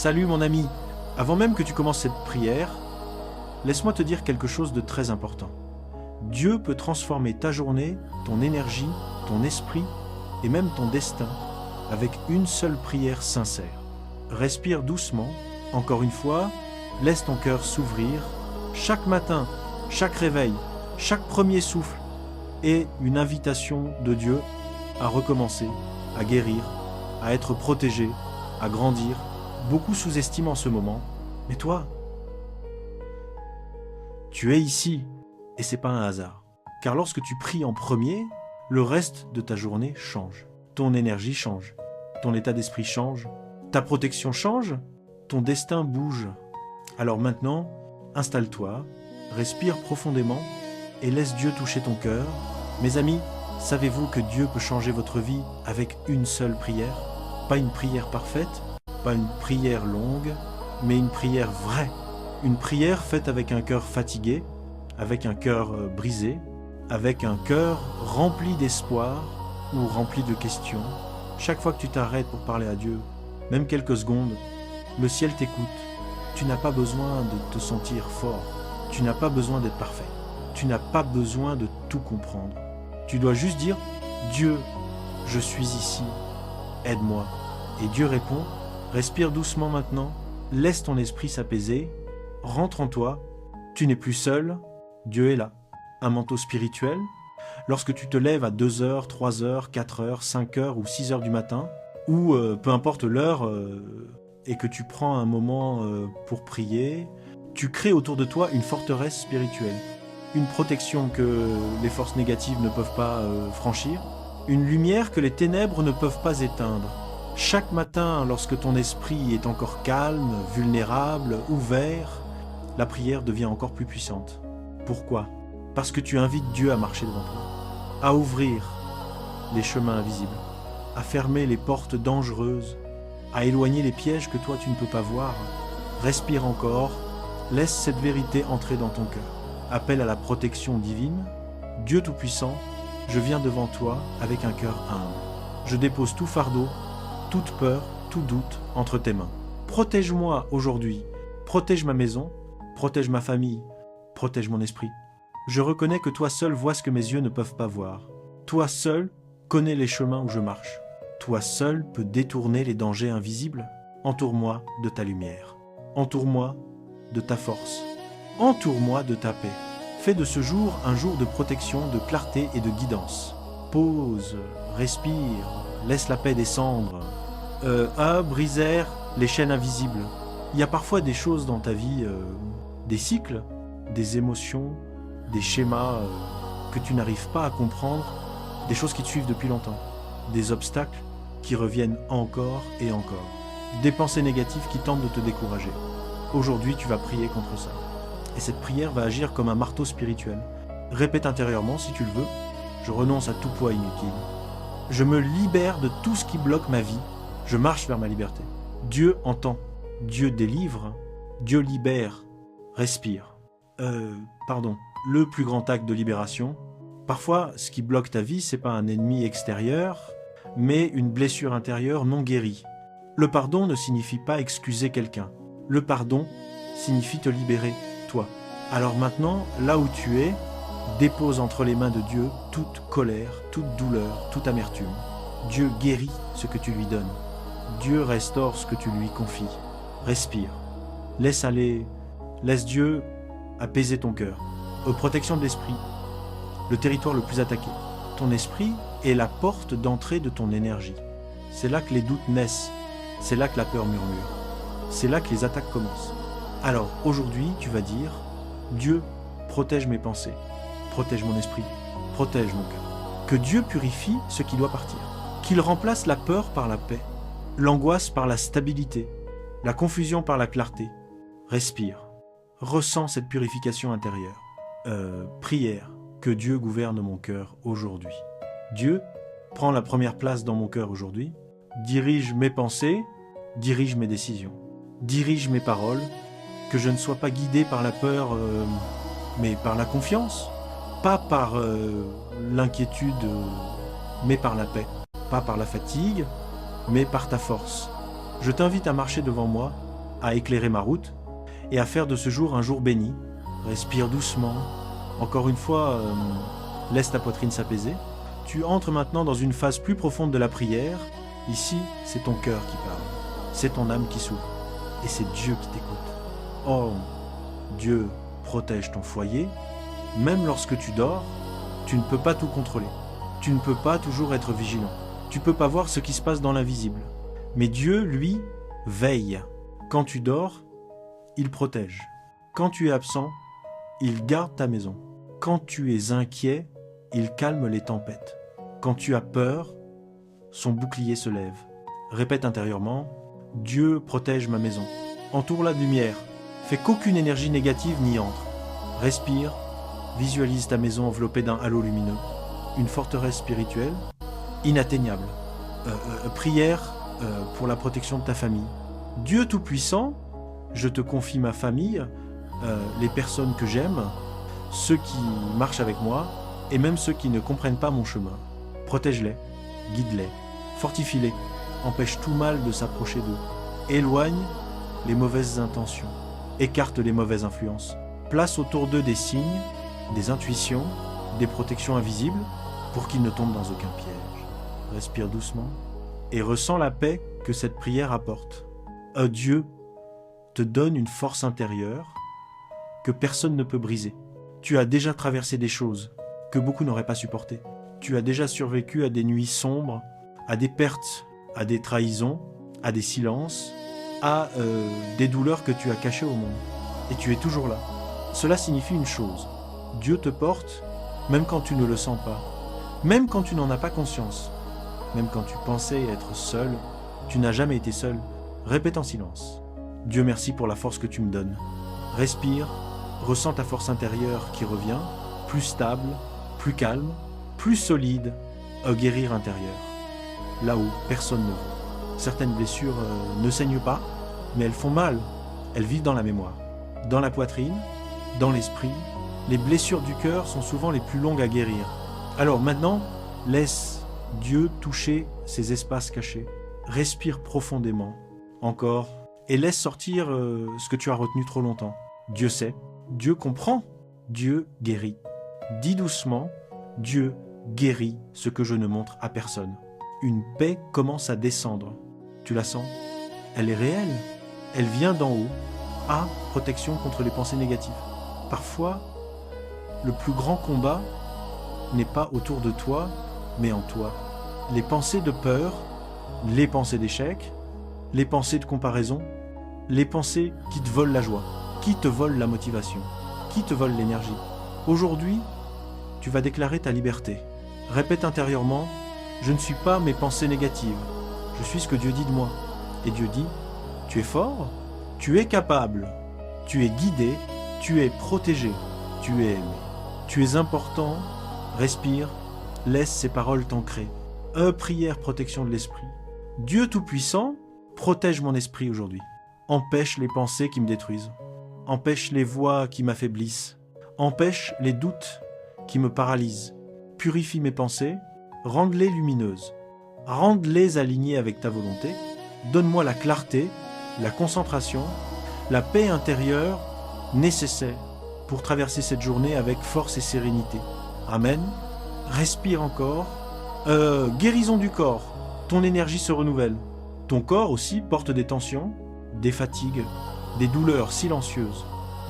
Salut mon ami. Avant même que tu commences cette prière, laisse-moi te dire quelque chose de très important. Dieu peut transformer ta journée, ton énergie, ton esprit et même ton destin avec une seule prière sincère. Respire doucement, encore une fois, laisse ton cœur s'ouvrir. Chaque matin, chaque réveil, chaque premier souffle est une invitation de Dieu à recommencer, à guérir, à être protégé, à grandir. Beaucoup sous-estiment en ce moment, mais toi, tu es ici et c'est pas un hasard. Car lorsque tu pries en premier, le reste de ta journée change. Ton énergie change, ton état d'esprit change, ta protection change, ton destin bouge. Alors maintenant, installe-toi, respire profondément et laisse Dieu toucher ton cœur. Mes amis, savez-vous que Dieu peut changer votre vie avec une seule prière? Pas une prière parfaite, pas une prière longue, mais une prière vraie. Une prière faite avec un cœur fatigué, avec un cœur brisé, avec un cœur rempli d'espoir ou rempli de questions. Chaque fois que tu t'arrêtes pour parler à Dieu, même quelques secondes, le ciel t'écoute. Tu n'as pas besoin de te sentir fort. Tu n'as pas besoin d'être parfait. Tu n'as pas besoin de tout comprendre. Tu dois juste dire « Dieu, je suis ici, aide-moi ». Et Dieu répond « Respire doucement maintenant, laisse ton esprit s'apaiser, rentre en toi, tu n'es plus seul, Dieu est là. » Un manteau spirituel, lorsque tu te lèves à 2h, 3h, 4h, 5h ou 6h du matin, ou peu importe l'heure, et que tu prends un moment pour prier, tu crées autour de toi une forteresse spirituelle, une protection que les forces négatives ne peuvent pas franchir, une lumière que les ténèbres ne peuvent pas éteindre. Chaque matin, lorsque ton esprit est encore calme, vulnérable, ouvert, la prière devient encore plus puissante. Pourquoi ? Parce que tu invites Dieu à marcher devant toi, à ouvrir les chemins invisibles, à fermer les portes dangereuses, à éloigner les pièges que toi tu ne peux pas voir. Respire encore, laisse cette vérité entrer dans ton cœur. Appelle à la protection divine. Dieu Tout-Puissant, je viens devant toi avec un cœur humble. Je dépose tout fardeau, toute peur, tout doute entre tes mains. Protège-moi aujourd'hui, protège ma maison, protège ma famille, protège mon esprit. Je reconnais que toi seul vois ce que mes yeux ne peuvent pas voir. Toi seul connais les chemins où je marche. Toi seul peux détourner les dangers invisibles. Entoure-moi de ta lumière. Entoure-moi de ta force. Entoure-moi de ta paix. Fais de ce jour un jour de protection, de clarté et de guidance. Pause, respire, laisse la paix descendre. Brisèrent les chaînes invisibles. Il y a parfois des choses dans ta vie, des cycles, des émotions, des schémas que tu n'arrives pas à comprendre, des choses qui te suivent depuis longtemps, des obstacles qui reviennent encore et encore, des pensées négatives qui tentent de te décourager. Aujourd'hui, tu vas prier contre ça. Et cette prière va agir comme un marteau spirituel. Répète intérieurement, si tu le veux, je renonce à tout poids inutile. Je me libère de tout ce qui bloque ma vie. Je marche vers ma liberté. Dieu entend. Dieu délivre. Dieu libère. Respire. Le plus grand acte de libération. Parfois, ce qui bloque ta vie, c'est pas un ennemi extérieur, mais une blessure intérieure non guérie. Le pardon ne signifie pas excuser quelqu'un. Le pardon signifie te libérer, toi. Alors maintenant, là où tu es, dépose entre les mains de Dieu toute colère, toute douleur, toute amertume. Dieu guérit ce que tu lui donnes. Dieu restaure ce que tu lui confies. Respire. Laisse aller. Laisse Dieu apaiser ton cœur. Protection de l'esprit. Le territoire le plus attaqué. Ton esprit est la porte d'entrée de ton énergie. C'est là que les doutes naissent. C'est là que la peur murmure. C'est là que les attaques commencent. Alors aujourd'hui, tu vas dire « Dieu, protège mes pensées, protège mon esprit, protège mon cœur. Que Dieu purifie ce qui doit partir. Qu'il remplace la peur par la paix, l'angoisse par la stabilité, la confusion par la clarté. Respire. Ressens cette purification intérieure. Prière. Que Dieu gouverne mon cœur aujourd'hui. Dieu, prends la première place dans mon cœur aujourd'hui. Dirige mes pensées, dirige mes décisions. Dirige mes paroles, que je ne sois pas guidé par la peur, mais par la confiance. Pas par l'inquiétude, mais par la paix. Pas par la fatigue, mais par ta force. Je t'invite à marcher devant moi à éclairer ma route et à faire de ce jour un jour béni. Respire doucement. Encore une fois, laisse ta poitrine s'apaiser. Tu entres maintenant dans une phase plus profonde de la prière. Ici, c'est ton cœur qui parle. C'est ton âme qui s'ouvre. Et c'est Dieu qui t'écoute. Oh, Dieu protège ton foyer. Même lorsque tu dors, tu ne peux pas tout contrôler. Tu ne peux pas toujours être vigilant. Tu ne peux pas voir ce qui se passe dans l'invisible. Mais Dieu, lui, veille. Quand tu dors, il protège. Quand tu es absent, il garde ta maison. Quand tu es inquiet, il calme les tempêtes. Quand tu as peur, son bouclier se lève. Répète intérieurement, Dieu protège ma maison. Entoure-la de lumière. Fais qu'aucune énergie négative n'y entre. Respire, visualise ta maison enveloppée d'un halo lumineux. Une forteresse spirituelle, inatteignable. Prière pour la protection de ta famille. Dieu Tout-Puissant, je te confie ma famille, les personnes que j'aime, ceux qui marchent avec moi, et même ceux qui ne comprennent pas mon chemin. Protège-les, guide-les, fortifie-les, empêche tout mal de s'approcher d'eux. Éloigne les mauvaises intentions, écarte les mauvaises influences. Place autour d'eux des signes, des intuitions, des protections invisibles, pour qu'ils ne tombent dans aucun piège. Respire doucement et ressens la paix que cette prière apporte. Dieu te donne une force intérieure que personne ne peut briser. Tu as déjà traversé des choses que beaucoup n'auraient pas supportées. Tu as déjà survécu à des nuits sombres, à des pertes, à des trahisons, à des silences, à des douleurs que tu as cachées au monde. Et tu es toujours là. Cela signifie une chose. Dieu te porte, même quand tu ne le sens pas. Même quand tu n'en as pas conscience. Même quand tu pensais être seul, tu n'as jamais été seul. Répète en silence. Dieu merci pour la force que tu me donnes. Respire, ressens ta force intérieure qui revient, plus stable, plus calme, plus solide, guérir intérieur. Là où personne ne voit. Certaines blessures ne saignent pas, mais elles font mal. Elles vivent dans la mémoire. Dans la poitrine, dans l'esprit, les blessures du cœur sont souvent les plus longues à guérir. Alors maintenant, laisse Dieu toucher ces espaces cachés. Respire profondément, encore, et laisse sortir ce que tu as retenu trop longtemps. Dieu sait, Dieu comprend, Dieu guérit. Dis doucement, Dieu guérit ce que je ne montre à personne. Une paix commence à descendre. Tu la sens? Elle est réelle. Elle vient d'en haut. À protection contre les pensées négatives. Parfois, le plus grand combat n'est pas autour de toi, mais en toi. Les pensées de peur, les pensées d'échec, les pensées de comparaison, les pensées qui te volent la joie, qui te volent la motivation, qui te volent l'énergie. Aujourd'hui, tu vas déclarer ta liberté. Répète intérieurement, je ne suis pas mes pensées négatives, je suis ce que Dieu dit de moi. Et Dieu dit, tu es fort, tu es capable, tu es guidé, tu es protégé, tu es aimé. Tu es important, respire, laisse ces paroles t'ancrer. Prière, protection de l'esprit. Dieu Tout-Puissant, protège mon esprit aujourd'hui. Empêche les pensées qui me détruisent. Empêche les voix qui m'affaiblissent. Empêche les doutes qui me paralysent. Purifie mes pensées, rende-les lumineuses. Rende-les alignées avec ta volonté. Donne-moi la clarté, la concentration, la paix intérieure nécessaire pour traverser cette journée avec force et sérénité. Amen. Respire encore. Guérison du corps. Ton énergie se renouvelle. Ton corps aussi porte des tensions, des fatigues, des douleurs silencieuses,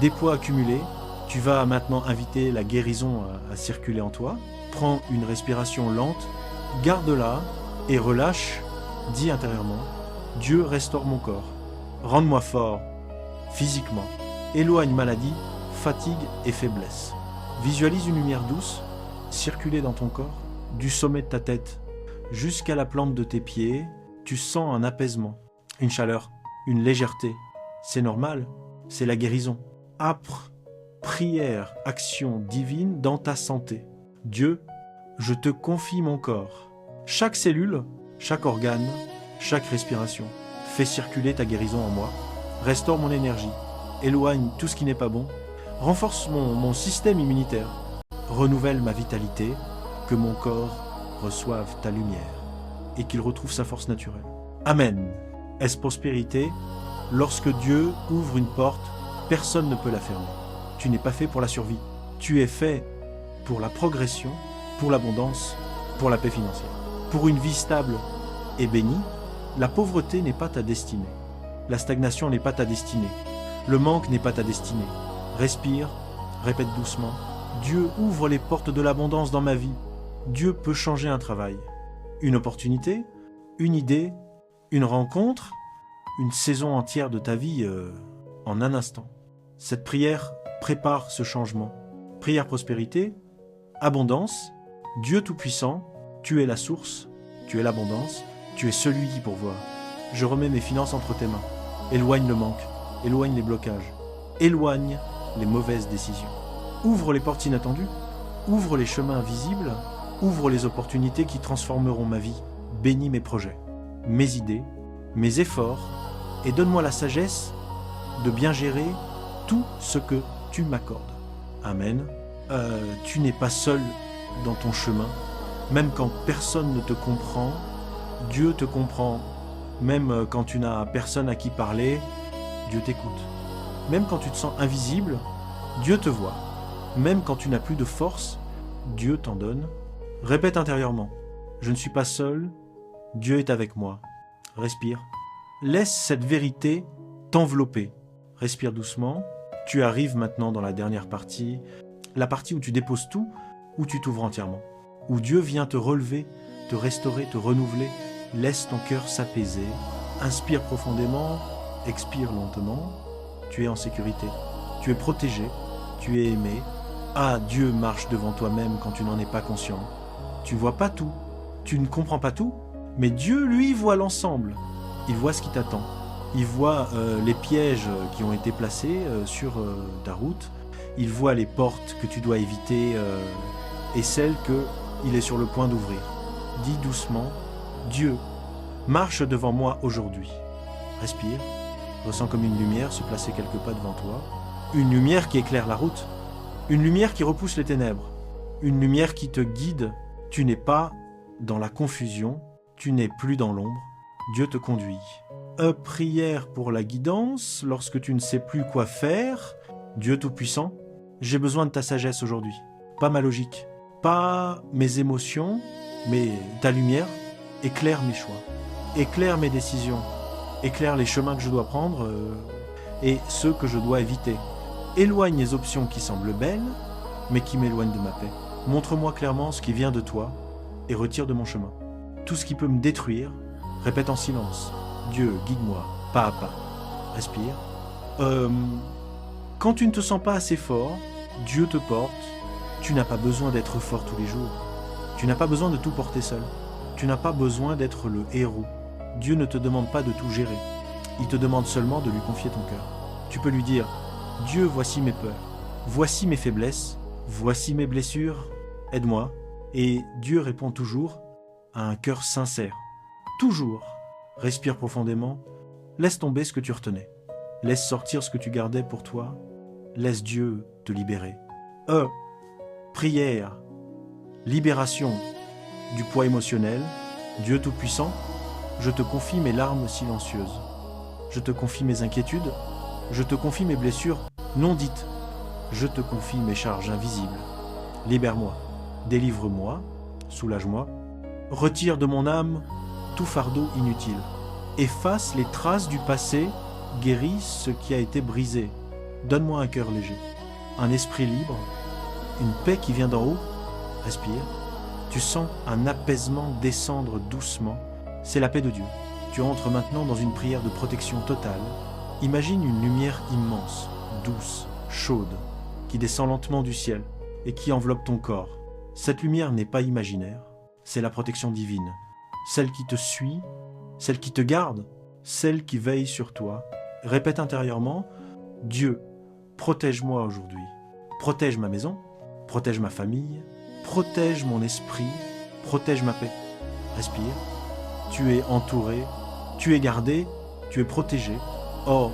des poids accumulés. Tu vas maintenant inviter la guérison à circuler en toi. Prends une respiration lente, garde-la et relâche. Dis intérieurement, Dieu restaure mon corps. Rende-moi fort, physiquement. Éloigne maladie, fatigue et faiblesse. Visualise une lumière douce circuler dans ton corps, du sommet de ta tête jusqu'à la plante de tes pieds. Tu sens un apaisement, une chaleur, une légèreté. C'est normal, c'est la guérison. Âpre, prière, action divine dans ta santé. Dieu, je te confie mon corps. Chaque cellule, chaque organe, chaque respiration. Fais circuler ta guérison en moi. Restaure mon énergie. Éloigne tout ce qui n'est pas bon. Renforce mon système immunitaire. Renouvelle ma vitalité. Que mon corps reçoive ta lumière et qu'il retrouve sa force naturelle. Amen. Est prospérité Lorsque Dieu ouvre une porte, personne ne peut la fermer. Tu n'es pas fait pour la survie. Tu es fait pour la progression, pour l'abondance, pour la paix financière. Pour une vie stable et bénie, la pauvreté n'est pas ta destinée. La stagnation n'est pas ta destinée. Le manque n'est pas ta destinée. Respire, répète doucement. Dieu ouvre les portes de l'abondance dans ma vie. Dieu peut changer un travail, une opportunité, une idée, une rencontre, une saison entière de ta vie en un instant. Cette prière prépare ce changement. Prière prospérité, abondance, Dieu Tout-Puissant, tu es la source, tu es l'abondance, tu es celui qui pourvoit. Je remets mes finances entre tes mains. Éloigne le manque, éloigne les blocages, éloigne les mauvaises décisions. Ouvre les portes inattendues, ouvre les chemins invisibles, ouvre les opportunités qui transformeront ma vie. Bénis mes projets, mes idées, mes efforts, et donne-moi la sagesse de bien gérer tout ce que tu m'accordes. Amen. Tu n'es pas seul dans ton chemin, même quand personne ne te comprend, Dieu te comprend. Même quand tu n'as personne à qui parler, Dieu t'écoute. Même quand tu te sens invisible, Dieu te voit. Même quand tu n'as plus de force, Dieu t'en donne. Répète intérieurement, je ne suis pas seul, Dieu est avec moi. Respire. Laisse cette vérité t'envelopper. Respire doucement. Tu arrives maintenant dans la dernière partie, la partie où tu déposes tout, où tu t'ouvres entièrement, où Dieu vient te relever, te restaurer, te renouveler. Laisse ton cœur s'apaiser. Inspire profondément, expire lentement. Tu es en sécurité. Tu es protégé. Tu es aimé. Ah, Dieu marche devant toi-même quand tu n'en es pas conscient. Tu vois pas tout. Tu ne comprends pas tout. Mais Dieu, lui, voit l'ensemble. Il voit ce qui t'attend. Il voit les pièges qui ont été placés sur ta route. Il voit les portes que tu dois éviter et celles qu'il est sur le point d'ouvrir. Dis doucement, Dieu, marche devant moi aujourd'hui. Respire. Ressens comme une lumière se placer quelques pas devant toi. Une lumière qui éclaire la route. Une lumière qui repousse les ténèbres. Une lumière qui te guide. Tu n'es pas dans la confusion. Tu n'es plus dans l'ombre. Dieu te conduit. Prière pour la guidance lorsque tu ne sais plus quoi faire. Dieu Tout-Puissant, j'ai besoin de ta sagesse aujourd'hui. Pas ma logique, pas mes émotions, mais ta lumière éclaire mes choix, éclaire mes décisions, éclaire les chemins que je dois prendre et ceux que je dois éviter. Éloigne les options qui semblent belles, mais qui m'éloignent de ma paix. Montre-moi clairement ce qui vient de toi et retire de mon chemin. Tout ce qui peut me détruire, répète en silence. Dieu, guide-moi, pas à pas. Respire. Quand tu ne te sens pas assez fort, Dieu te porte. Tu n'as pas besoin d'être fort tous les jours. Tu n'as pas besoin de tout porter seul. Tu n'as pas besoin d'être le héros. Dieu ne te demande pas de tout gérer. Il te demande seulement de lui confier ton cœur. Tu peux lui dire, Dieu, voici mes peurs, voici mes faiblesses, voici mes blessures, aide-moi. Et Dieu répond toujours à un cœur sincère. Toujours. Respire profondément. Laisse tomber ce que tu retenais. Laisse sortir ce que tu gardais pour toi. Laisse Dieu te libérer. Prière. Libération du poids émotionnel. Dieu Tout-Puissant, je te confie mes larmes silencieuses. Je te confie mes inquiétudes. Je te confie mes blessures non dites. Je te confie mes charges invisibles. Libère-moi. Délivre-moi. Soulage-moi. Retire de mon âme tout fardeau inutile. Efface les traces du passé, guéris ce qui a été brisé. Donne-moi un cœur léger, un esprit libre, une paix qui vient d'en haut. Respire. Tu sens un apaisement descendre doucement. C'est la paix de Dieu. Tu entres maintenant dans une prière de protection totale. Imagine une lumière immense, douce, chaude, qui descend lentement du ciel et qui enveloppe ton corps. Cette lumière n'est pas imaginaire, c'est la protection divine. Celle qui te suit, celle qui te garde, celle qui veille sur toi. Répète intérieurement, Dieu, protège-moi aujourd'hui. Protège ma maison, protège ma famille, protège mon esprit, protège ma paix. Respire. Tu es entouré, tu es gardé, tu es protégé. Oh,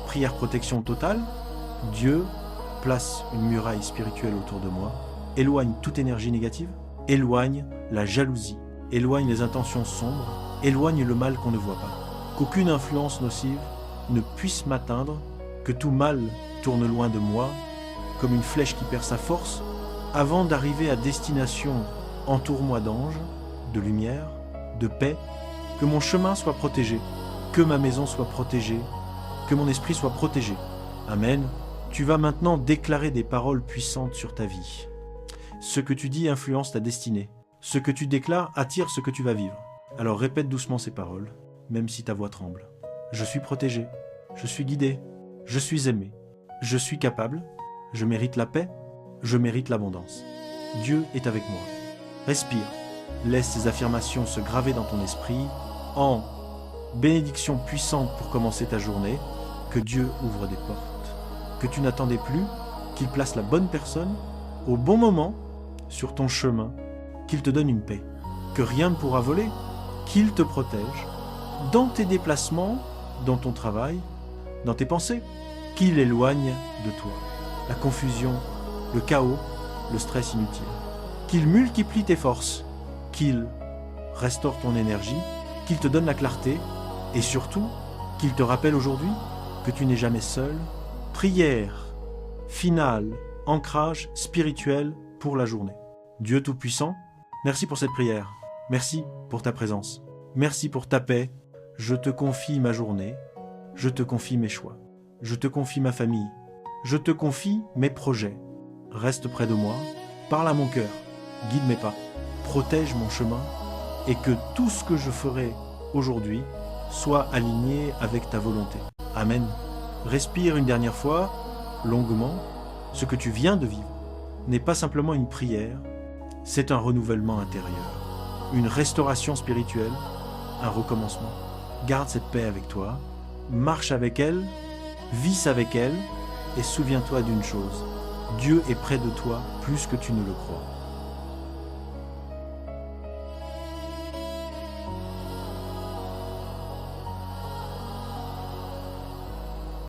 prière protection totale. Dieu place une muraille spirituelle autour de moi. Éloigne toute énergie négative. Éloigne la jalousie. Éloigne les intentions sombres. Éloigne le mal qu'on ne voit pas. Qu'aucune influence nocive ne puisse m'atteindre, que tout mal tourne loin de moi, comme une flèche qui perd sa force, avant d'arriver à destination. Entoure-moi d'anges, de lumière, de paix, que mon chemin soit protégé, que ma maison soit protégée, que mon esprit soit protégé. Amen. Tu vas maintenant déclarer des paroles puissantes sur ta vie. Ce que tu dis influence ta destinée. Ce que tu déclares attire ce que tu vas vivre. Alors répète doucement ces paroles, même si ta voix tremble. Je suis protégé, je suis guidé, je suis aimé, je suis capable, je mérite la paix, je mérite l'abondance. Dieu est avec moi. Respire, laisse ces affirmations se graver dans ton esprit en bénédiction puissante pour commencer ta journée, que Dieu ouvre des portes, que tu n'attendais plus, qu'il place la bonne personne au bon moment sur ton chemin, qu'il te donne une paix, que rien ne pourra voler, qu'il te protège dans tes déplacements, dans ton travail, dans tes pensées, qu'il éloigne de toi la confusion, le chaos, le stress inutile, qu'il multiplie tes forces, qu'il restaure ton énergie, qu'il te donne la clarté et surtout qu'il te rappelle aujourd'hui que tu n'es jamais seul. Prière finale, ancrage spirituel pour la journée. Dieu Tout-Puissant, merci pour cette prière, merci pour ta présence, merci pour ta paix. Je te confie ma journée, je te confie mes choix, je te confie ma famille, je te confie mes projets. Reste près de moi, parle à mon cœur, guide mes pas, protège mon chemin et que tout ce que je ferai aujourd'hui soit aligné avec ta volonté. Amen. Respire une dernière fois, longuement. Ce que tu viens de vivre n'est pas simplement une prière, c'est un renouvellement intérieur, une restauration spirituelle, un recommencement. Garde cette paix avec toi, marche avec elle, vis avec elle et souviens-toi d'une chose, Dieu est près de toi plus que tu ne le crois.